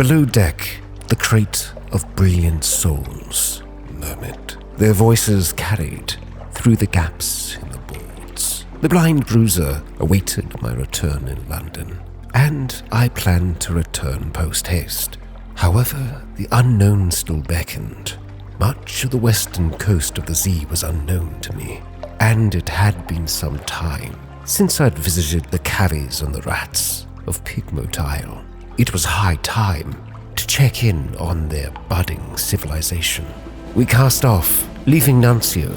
Below deck, the crate of brilliant souls murmured, their voices carried through the gaps in the boards. The blind bruiser awaited my return in London, and I planned to return post-haste. However, the unknown still beckoned. Much of the western coast of the sea was unknown to me, and it had been some time since I'd visited the cavies and the rats of Pigmote Isle. It was high time to check in on their budding civilization. We cast off, leaving Nuncio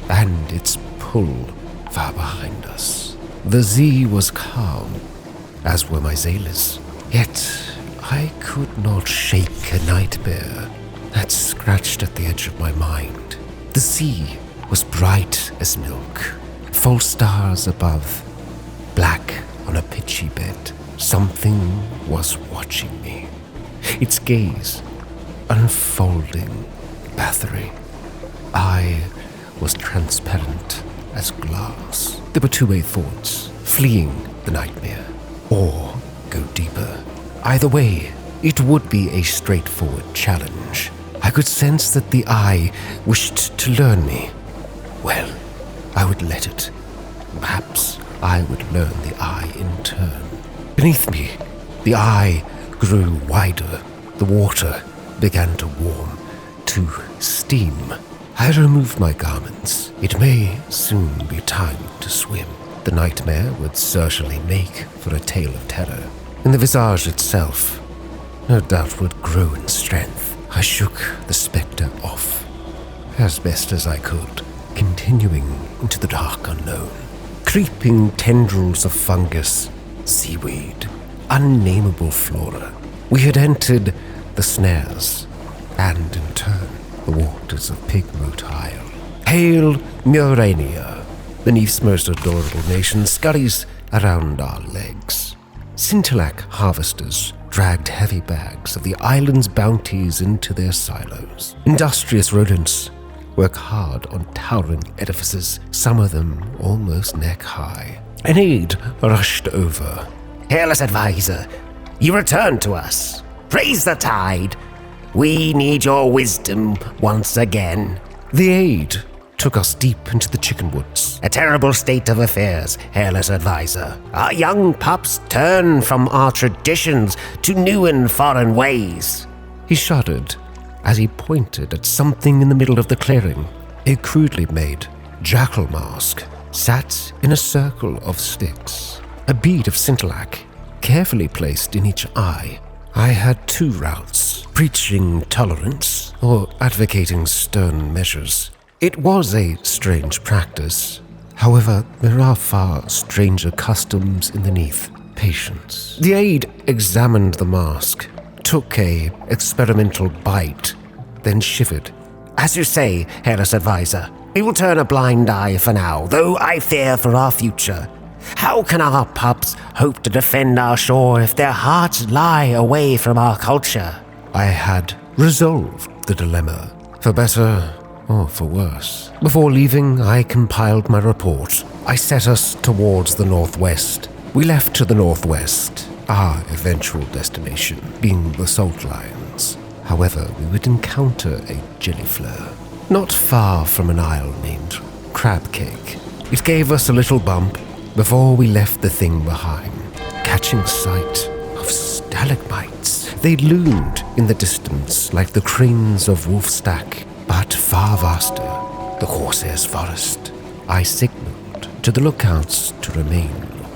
and its pull far behind us. The sea was calm, as were my sailors. Yet I could not shake a nightmare that scratched at the edge of my mind. The sea was bright as milk, full stars above, black on a pitchy bed. Something was watching me, its gaze unfolding battery. I was transparent as glass. There were two-way thoughts, fleeing the nightmare, or go deeper. Either way, it would be a straightforward challenge. I could sense that the eye wished to learn me. Well, I would let it. Perhaps I would learn the eye in turn. Beneath me, the eye grew wider. The water began to warm, to steam. I removed my garments. It may soon be time to swim. The nightmare would certainly make for a tale of terror, and the visage itself, no doubt, would grow in strength. I shook the spectre off, as best as I could, continuing into the dark unknown. Creeping tendrils of fungus, seaweed, unnameable flora. We had entered the snares, and in turn, the waters of Pigmote Isle. Hail Murania, beneath's most adorable nation, scurries around our legs. Scintillac harvesters dragged heavy bags of the island's bounties into their silos. Industrious rodents work hard on towering edifices, some of them almost neck-high. An aide rushed over. Hairless advisor, you returned to us. Praise the tide. We need your wisdom once again. The aide took us deep into the chicken woods. A terrible state of affairs, hairless advisor. Our young pups turn from our traditions to new and foreign ways. He shuddered as he pointed at something in the middle of the clearing. A crudely made jackal mask sat in a circle of sticks, a bead of scintillac carefully placed in each eye. I had two routes, preaching tolerance or advocating stern measures. It was a strange practice. However, there are far stranger customs underneath. Patience. The aide examined the mask, took a experimental bite, then shivered. As you say, hairless advisor, we will turn a blind eye for now, though I fear for our future. How can our pups hope to defend our shore if their hearts lie away from our culture? I had resolved the dilemma, for better or for worse. Before leaving, I compiled my report. I set us towards the northwest. We left to the northwest, our eventual destination being the Salt Lions. However, we would encounter a jelly flur, not far from an isle named Crab Cake. It gave us a little bump before we left the thing behind, catching sight of stalagmites. They loomed in the distance like the cranes of Wolfstack, but far vaster, the Corsair's forest. I signaled to the lookouts to remain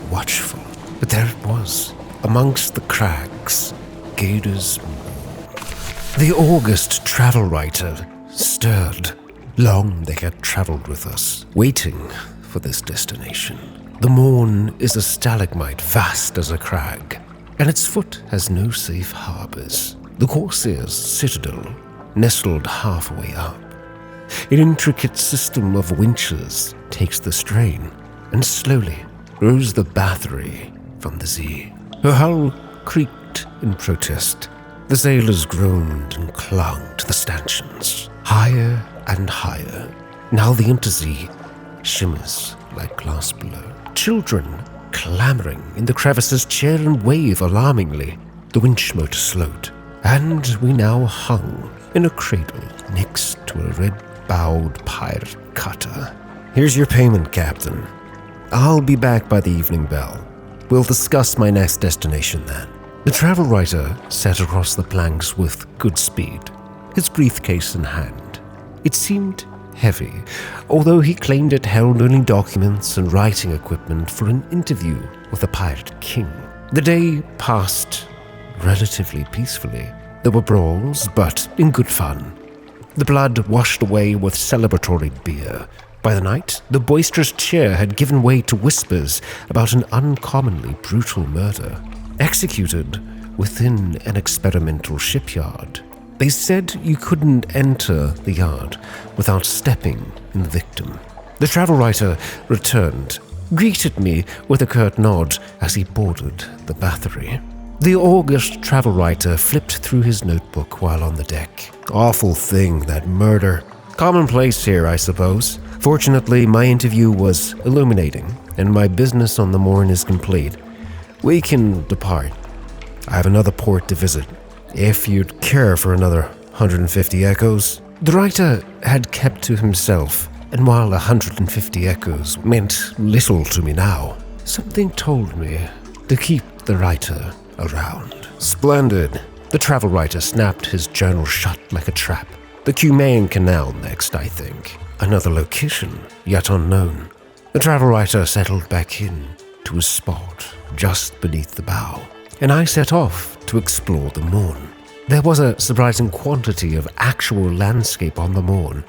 watchful, but there it was, amongst the crags, Gaider's Moor. The august travel writer stirred. Long they had traveled with us, waiting for this destination. The Morn is a stalagmite vast as a crag, and its foot has no safe harbors. The Corsair's citadel nestled halfway up. An intricate system of winches takes the strain, and slowly rose the battery from the sea. Her hull creaked in protest. The sailors groaned and clung to the stanchions, higher and higher. Now the Intersea shimmers like glass below. Children clamoring in the crevices cheer and wave alarmingly. The winch motor slowed and we now hung in a cradle next to a red-bowed pirate cutter. Here's your payment, Captain. I'll be back by the evening bell. We'll discuss my next destination then. The travel writer sat across the planks with good speed, his briefcase in hand. It seemed heavy, although he claimed it held only documents and writing equipment for an interview with the Pirate King. The day passed relatively peacefully. There were brawls, but in good fun. The blood washed away with celebratory beer. By the night, the boisterous cheer had given way to whispers about an uncommonly brutal murder, executed within an experimental shipyard. They said you couldn't enter the yard without stepping in the victim. The travel writer returned, greeted me with a curt nod as he boarded the Bathory. The august travel writer flipped through his notebook while on the deck. Awful thing, that murder. Commonplace here, I suppose. Fortunately, my interview was illuminating, and my business on the morn is complete. We can depart. I have another port to visit, if you'd care for another 150 echoes. The writer had kept to himself, and while 150 echoes meant little to me now, something told me to keep the writer around. Splendid. The travel writer snapped his journal shut like a trap. The Cumaean Canal next, I think. Another location, yet unknown. The travel writer settled back in to his spot just beneath the bow, and I set off to explore the Morn. There was a surprising quantity of actual landscape on the Morn.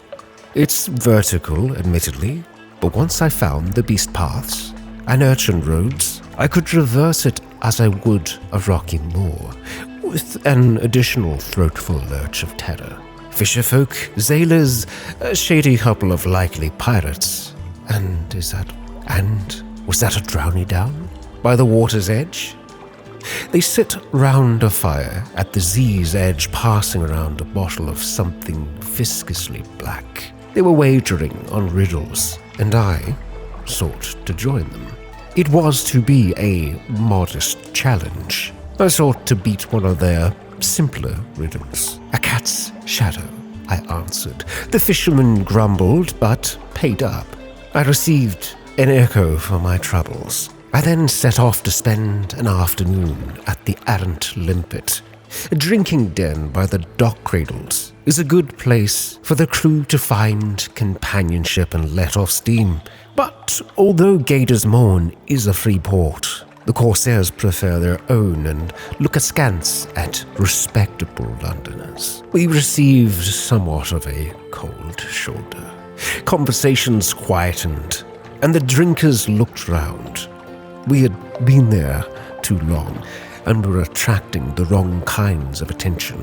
It's vertical, admittedly, but once I found the beast paths and urchin roads, I could traverse it as I would a rocky moor, with an additional throatful lurch of terror. Fisherfolk, sailors, a shady couple of likely pirates. And was that a drowny down by the water's edge? They sit round a fire at the Z's edge, passing around a bottle of something viscously black. They were wagering on riddles, and I sought to join them. It was to be a modest challenge. I sought to beat one of their simpler riddles. A cat's shadow, I answered. The fisherman grumbled, but paid up. I received an echo for my troubles. I then set off to spend an afternoon at the Errant Limpet. A drinking den by the dock cradles is a good place for the crew to find companionship and let off steam. But although Gator's Morn is a free port, the Corsairs prefer their own and look askance at respectable Londoners. We received somewhat of a cold shoulder. Conversations quietened, and the drinkers looked round. We had been there too long, and were attracting the wrong kinds of attention.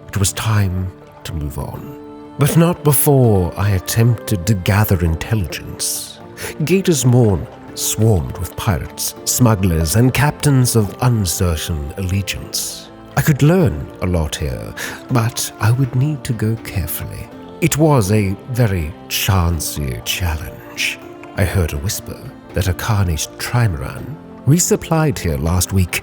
It was time to move on. But not before I attempted to gather intelligence. Gator's Morn swarmed with pirates, smugglers, and captains of uncertain allegiance. I could learn a lot here, but I would need to go carefully. It was a very chancy challenge. I heard a whisper that a Carnage trimaran resupplied here last week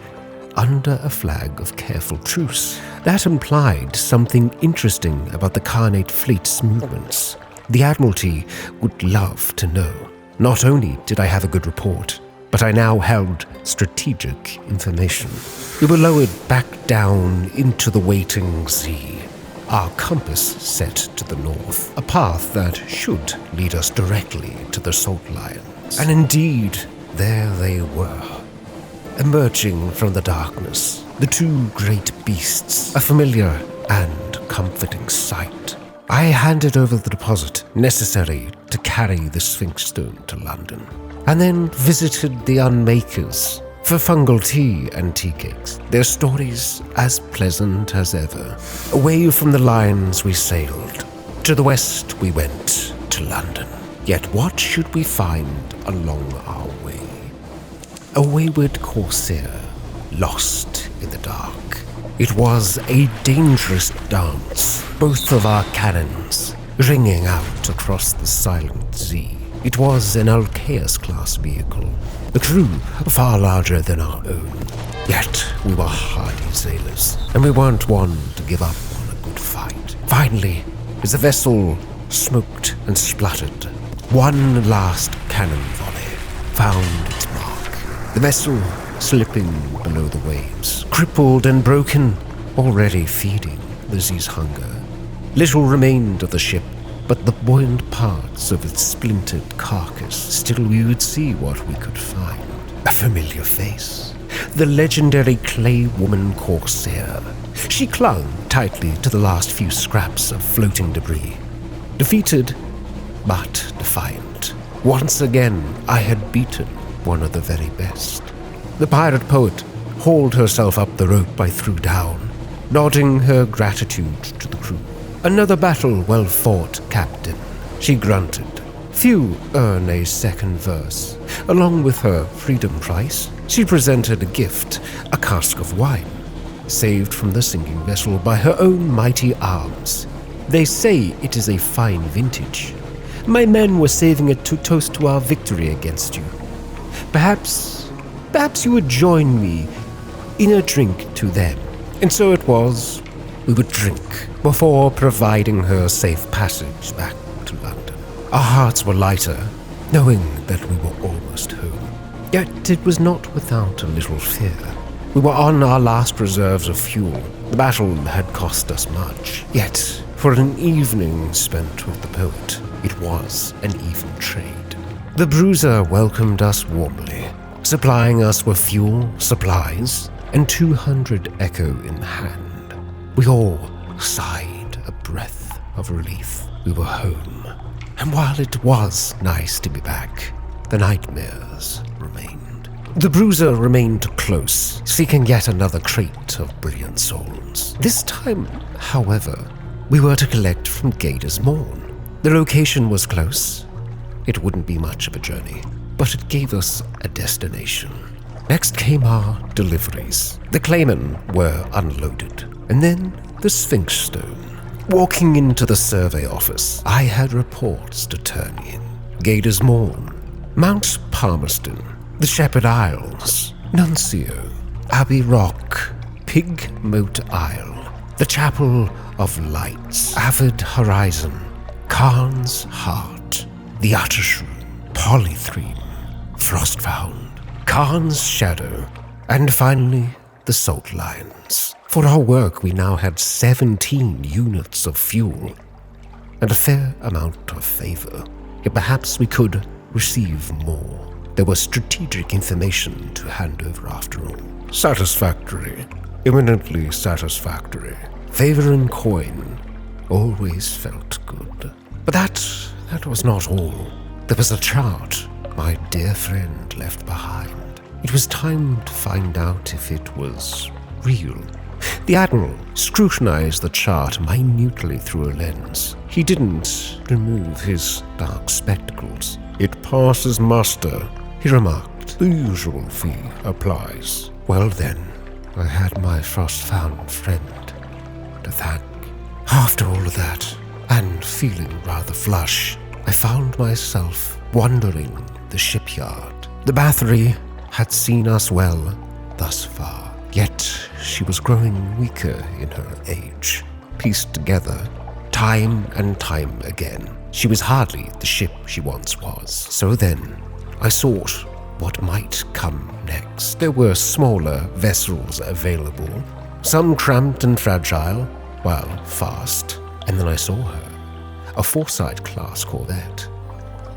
under a flag of careful truce. That implied something interesting about the Carnate fleet's movements. The Admiralty would love to know. Not only did I have a good report, but I now held strategic information. We were lowered back down into the waiting sea, our compass set to the north, a path that should lead us directly to the Salt Lions. And indeed, there they were. Emerging from the darkness, the two great beasts, a familiar and comforting sight. I handed over the deposit necessary to carry the Sphinx Stone to London, and then visited the unmakers for fungal tea and tea cakes, their stories as pleasant as ever. Away from the lions we sailed. To the west we went, to London. Yet what should we find along our way? A wayward Corsair, lost in the dark. It was a dangerous dance, both of our cannons ringing out across the silent sea. It was an Alcaeus-class vehicle, the crew far larger than our own. Yet we were hardy sailors, and we weren't one to give up on a good fight. Finally, as the vessel smoked and spluttered, one last cannon volley found its mark. The vessel slipping below the waves, crippled and broken, already feeding Lizzie's hunger. Little remained of the ship, but the buoyant parts of its splintered carcass. Still we would see what we could find. A familiar face. The legendary clay woman Corsair. She clung tightly to the last few scraps of floating debris. Defeated, but defiant. Once again, I had beaten one of the very best. The pirate poet hauled herself up the rope I threw down, nodding her gratitude to the crew. Another battle well fought, Captain, she grunted. Few earn a second verse. Along with her freedom price, she presented a gift, a cask of wine, saved from the sinking vessel by her own mighty arms. They say it is a fine vintage. My men were saving it to toast to our victory against you. Perhaps you would join me in a drink to them. And so it was, we would drink before providing her safe passage back to London. Our hearts were lighter, knowing that we were almost home. Yet it was not without a little fear. We were on our last reserves of fuel. The battle had cost us much. Yet, for an evening spent with the poet, it was an even trade. The bruiser welcomed us warmly, supplying us with fuel, supplies, and 200 echo in hand. We all sighed a breath of relief. We were home. And while it was nice to be back, the nightmares remained. The bruiser remained close, seeking yet another crate of brilliant souls. This time, however, we were to collect from Gator's Morn. The location was close. It wouldn't be much of a journey, but it gave us a destination. Next came our deliveries. The Claymen were unloaded, and then the Sphinx Stone. Walking into the survey office, I had reports to turn in. Gator's Morn, Mount Palmerston, the Shepherd Isles, Nuncio, Abbey Rock, Pig Moat Isle, the Chapel of Lights, Avid Horizon, Khan's Heart, the Uttershroom, Polythreme, Frostfound, Khan's Shadow, and finally the Salt Lions. For our work, we now had 17 units of fuel and a fair amount of favor. Yet perhaps we could receive more. There was strategic information to hand over after all. Satisfactory. Eminently satisfactory. Favor in coin always felt good. But that was not all. There was a chart my dear friend left behind. It was time to find out if it was real. The Admiral scrutinized the chart minutely through a lens. He didn't remove his dark spectacles. It passes muster, he remarked. The usual fee applies. Well then, I had my frost-found friend to thank. After all of that, and feeling rather flush, I found myself wandering the shipyard. The Bathory had seen us well thus far. Yet she was growing weaker in her age. Pieced together, time and time again, she was hardly the ship she once was. So then, I sought what might come next. There were smaller vessels available, some cramped and fragile, while fast. And then I saw her, a Foresight-class corvette.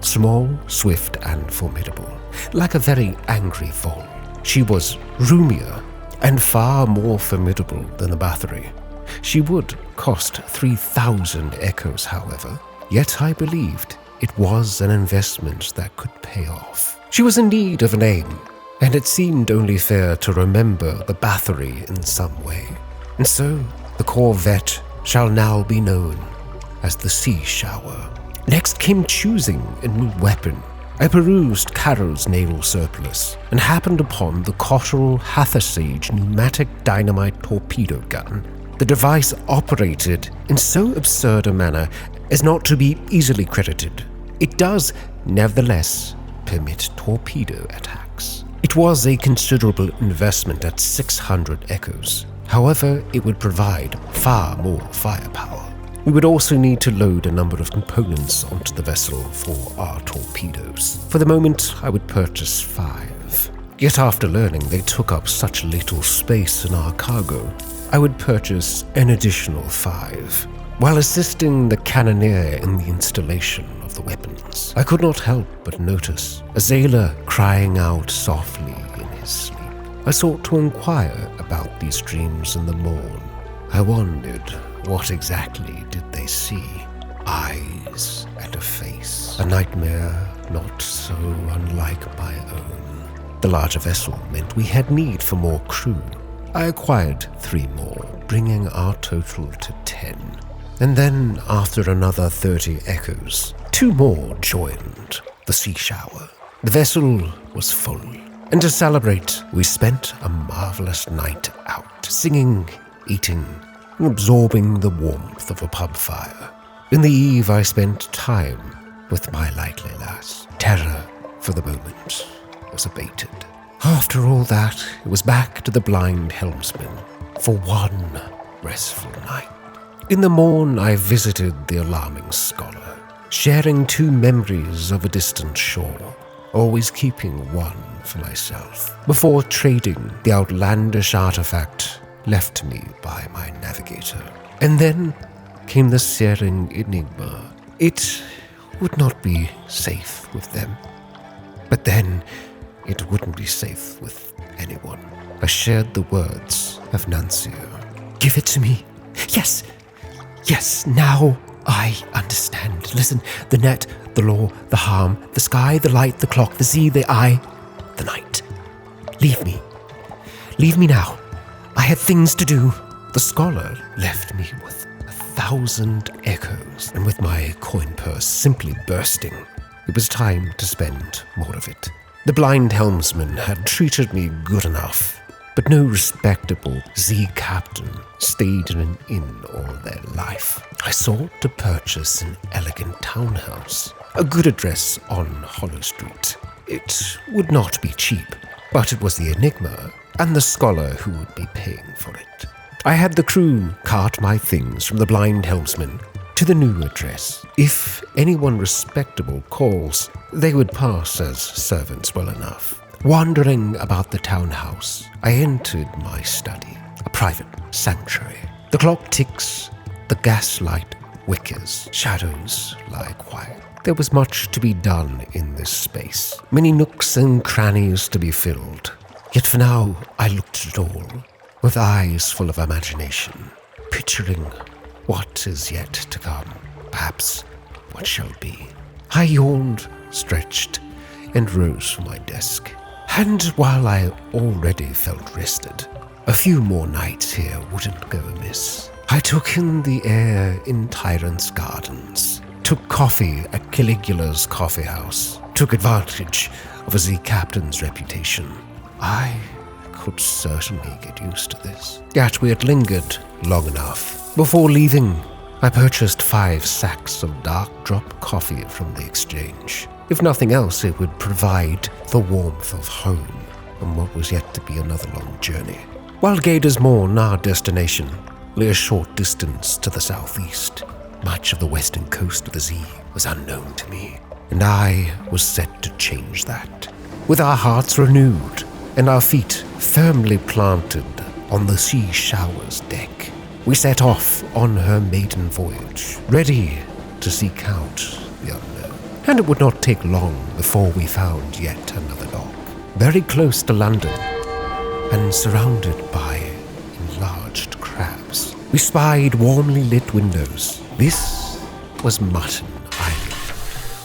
Small, swift, and formidable, like a very angry foal. She was roomier and far more formidable than the Bathory. She would cost 3,000 echoes, however, yet I believed it was an investment that could pay off. She was in need of a name, and it seemed only fair to remember the Bathory in some way. And so, the corvette shall now be known as the Sea Shower. Next came choosing a new weapon. I perused Carol's naval surplus and happened upon the Cotterell Hathersage pneumatic dynamite torpedo gun. The device operated in so absurd a manner as not to be easily credited. It does, nevertheless, permit torpedo attacks. It It was a considerable investment at 600 echoes. However, it would provide far more firepower. We would also need to load a number of components onto the vessel for our torpedoes. For the moment, I would purchase 5. Yet after learning they took up such little space in our cargo, I would purchase an additional 5. While assisting the cannoneer in the installation of the weapons, I could not help but notice a sailor crying out softly in his sleep. I sought to inquire about these dreams in the morn. I wondered, what exactly did they see? Eyes and a face. A nightmare not so unlike my own. The larger vessel meant we had need for more crew. I acquired 3 more, bringing our total to 10. And then, after another 30 echoes, 2 more joined the sea shower. The vessel was full, and to celebrate, we spent a marvelous night out, singing, eating, and absorbing the warmth of a pub fire. In the eve, I spent time with my likely lass. Terror, for the moment, was abated. After all that, it was back to the blind helmsman for one restful night. In the morn, I visited the alarming scholar, sharing 2 memories of a distant shore, always keeping one for myself, before trading the outlandish artifact left me by my navigator. And then came the searing enigma. It would not be safe with them. But then, it wouldn't be safe with anyone. I shared the words of Nancio. Give it to me. Yes, now I understand. Listen, the net, the law, the harm, the sky, the light, the clock, the sea, the eye, the night. Leave me. Leave me now. I had things to do. The scholar left me with 1,000 echoes, and with my coin purse simply bursting. It was time to spend more of it. The blind helmsman had treated me good enough, but no respectable sea captain stayed in an inn all their life. I sought to purchase an elegant townhouse, a good address on Hollow Street. It would not be cheap, but it was the enigma and the scholar who would be paying for it. I had the crew cart my things from the blind helmsman to the new address. If anyone respectable calls, they would pass as servants well enough. Wandering about the townhouse, I entered my study, a private sanctuary. The clock ticks, the gaslight wickers, shadows lie quiet. There was much to be done in this space, many nooks and crannies to be filled. Yet for now, I looked at it all, with eyes full of imagination, picturing what is yet to come, perhaps what shall be. I yawned, stretched, and rose from my desk. And while I already felt rested, a few more nights here wouldn't go amiss. I took in the air in Tyrant's Gardens, took coffee at Caligula's coffee house, took advantage of a sea captain's reputation. I could certainly get used to this. Yet we had lingered long enough. Before leaving, I purchased 5 sacks of dark drop coffee from the exchange. If nothing else, it would provide the warmth of home on what was yet to be another long journey. While Gator's Morn, our destination, lay a short distance to the southeast, much of the western coast of the sea was unknown to me, and I was set to change that. With our hearts renewed and our feet firmly planted on the sea shower's deck, we set off on her maiden voyage, ready to seek out the unknown. And it would not take long before we found yet another dock, very close to London, and surrounded by enlarged crabs. We spied warmly lit windows. This was Mutton Island.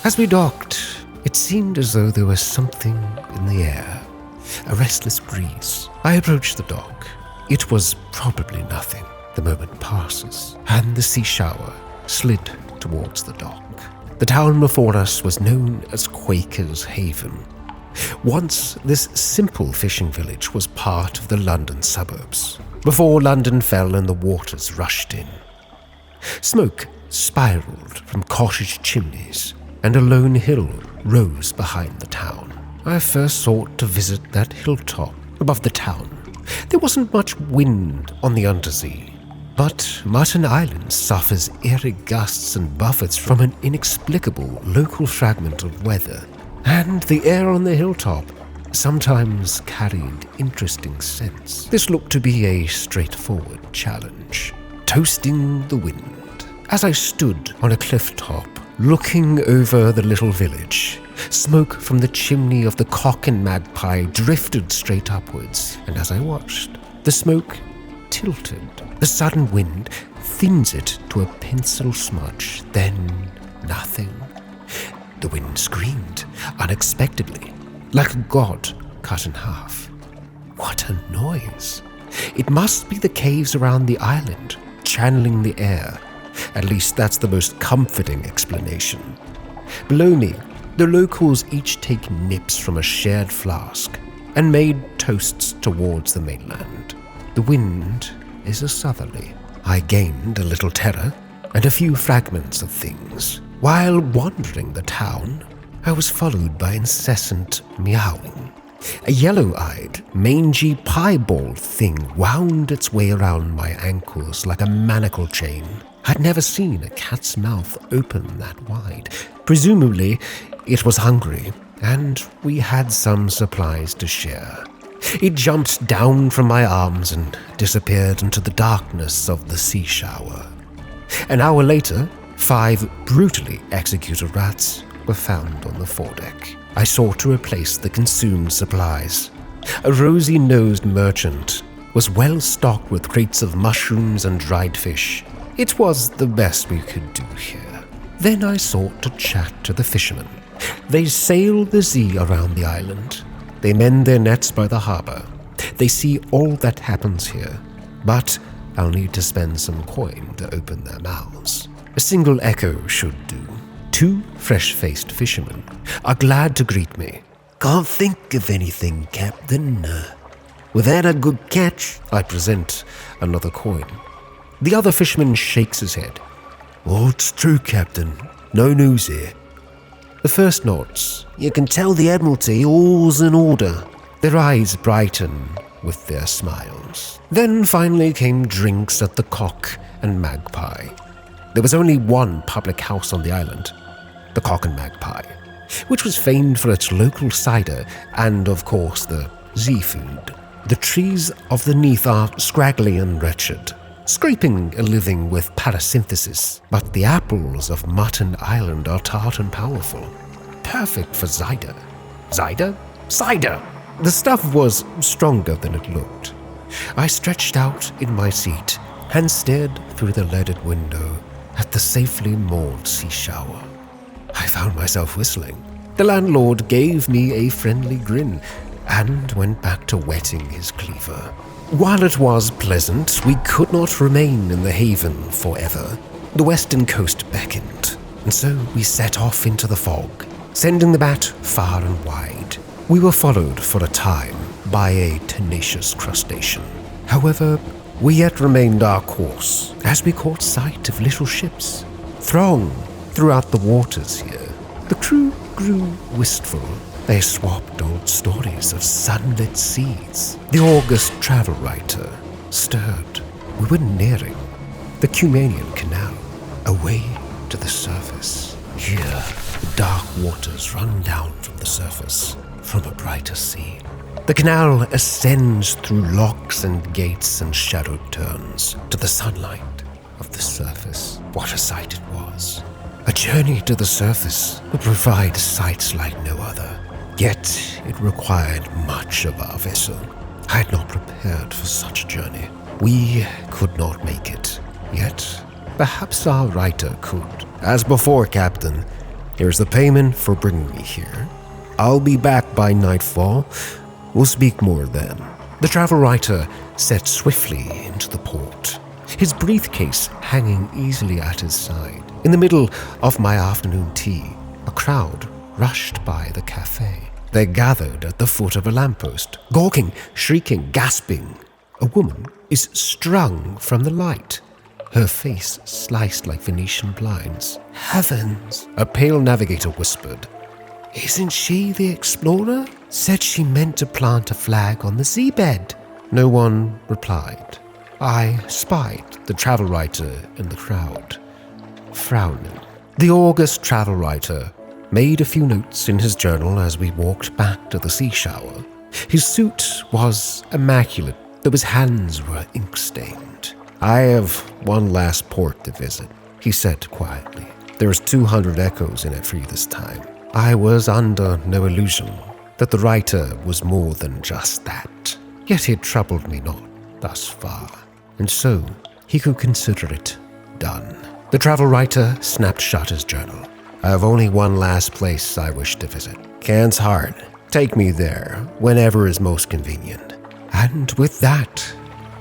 As we docked, it seemed as though there was something in the air, a restless breeze. I approached the dock. It was probably nothing. The moment passes, and the sea shower slid towards the dock. The town before us was known as Quaker's Haven. Once, this simple fishing village was part of the London suburbs, before London fell and the waters rushed in. Smoke spiraled from cottage chimneys, and a lone hill rose behind the town. I first sought to visit that hilltop above the town. There wasn't much wind on the undersea, but Mutton Island suffers eerie gusts and buffets from an inexplicable local fragment of weather, and the air on the hilltop sometimes carried interesting scents. This looked to be a straightforward challenge, toasting the wind. As I stood on a cliff top, looking over the little village, smoke from the chimney of the Cock and Magpie drifted straight upwards, and as I watched, the smoke tilted. The sudden wind thins it to a pencil smudge, then nothing. The wind screamed unexpectedly, like a god cut in half. What a noise! It must be the caves around the island, channeling the air. At least that's the most comforting explanation. Below me, the locals each take nips from a shared flask and made toasts towards the mainland. The wind is a southerly. I gained a little terror and a few fragments of things. While wandering the town, I was followed by incessant meowing. A yellow-eyed, mangy piebald thing wound its way around my ankles like a manacle chain. I'd never seen a cat's mouth open that wide. Presumably, it was hungry, and we had some supplies to share. It jumped down from my arms and disappeared into the darkness of the sea shower. An hour later, 5 brutally executed rats were found on the foredeck. I sought to replace the consumed supplies. A rosy-nosed merchant was well stocked with crates of mushrooms and dried fish. It was the best we could do here. Then I sought to chat to the fishermen. They sail the sea around the island. They mend their nets by the harbor. They see all that happens here, but I'll need to spend some coin to open their mouths. A single echo should do. 2 fresh-faced fishermen are glad to greet me. Can't think of anything, Captain. We've had a good catch. I present another coin. The other fisherman shakes his head. Oh, it's true, Captain. No news here. The first nods. You can tell the Admiralty all's in order. Their eyes brighten with their smiles. Then finally came drinks at the Cock and Magpie. There was only one public house on the island, the Cock and Magpie, which was famed for its local cider and, of course, the seafood. The trees of the Neath are scraggly and wretched, scraping a living with parasynthesis, but the apples of Mutton Island are tart and powerful, perfect for cider. Cider? Cider! The stuff was stronger than it looked. I stretched out in my seat and stared through the leaded window at the safely moored sea shower. I found myself whistling. The landlord gave me a friendly grin and went back to wetting his cleaver. While it was pleasant, we could not remain in the haven forever. The western coast beckoned, and so we set off into the fog, sending the bat far and wide. We were followed for a time by a tenacious crustacean. However, we yet remained our course as we caught sight of little ships throng throughout the waters here. The crew grew wistful. They swapped old stories of sunlit seas. The august travel writer stirred. We were nearing the Cumanian Canal, away to the surface. Here, the dark waters run down from the surface, from a brighter sea. The canal ascends through locks and gates and shadowed turns to the sunlight of the surface. What a sight it was. A journey to the surface would provide sights like no other. Yet it required much of our vessel. I had not prepared for such a journey. We could not make it. Yet, perhaps our writer could. As before, Captain, here's the payment for bringing me here. I'll be back by nightfall. We'll speak more then. The travel writer set swiftly into the port, his briefcase hanging easily at his side. In the middle of my afternoon tea, a crowd rushed by the cafe. They gathered at the foot of a lamppost, gawking, shrieking, gasping. A woman is strung from the light, her face sliced like Venetian blinds. Heavens! A pale navigator whispered. Isn't she the explorer? Said she meant to plant a flag on the seabed. No one replied. I spied the travel writer in the crowd, frowning. The august travel writer made a few notes in his journal as we walked back to the sea shower. His suit was immaculate, though his hands were ink-stained. I have one last port to visit, he said quietly. There's 200 echoes in it for you this time. I was under no illusion that the writer was more than just that. Yet it troubled me not thus far, and so he could consider it done. The travel writer snapped shut his journal. I have only one last place I wish to visit. Can's Heart. Take me there whenever is most convenient. And with that,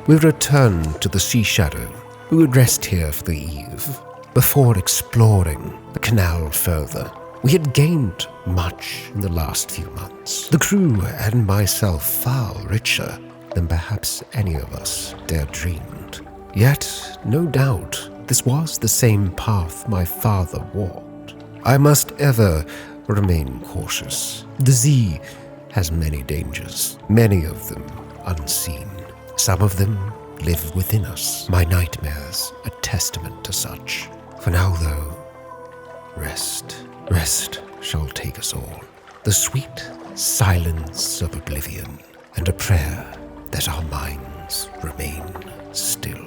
we returned to the sea shadow. We would rest here for the eve, before exploring the canal further. We had gained much in the last few months. The crew and myself far richer than perhaps any of us dared dreamed. Yet, no doubt, this was the same path my father walked. I must ever remain cautious. The sea has many dangers, many of them unseen. Some of them live within us. My nightmares a testament to such. For now, though, rest shall take us all. The sweet silence of oblivion, and a prayer that our minds remain still.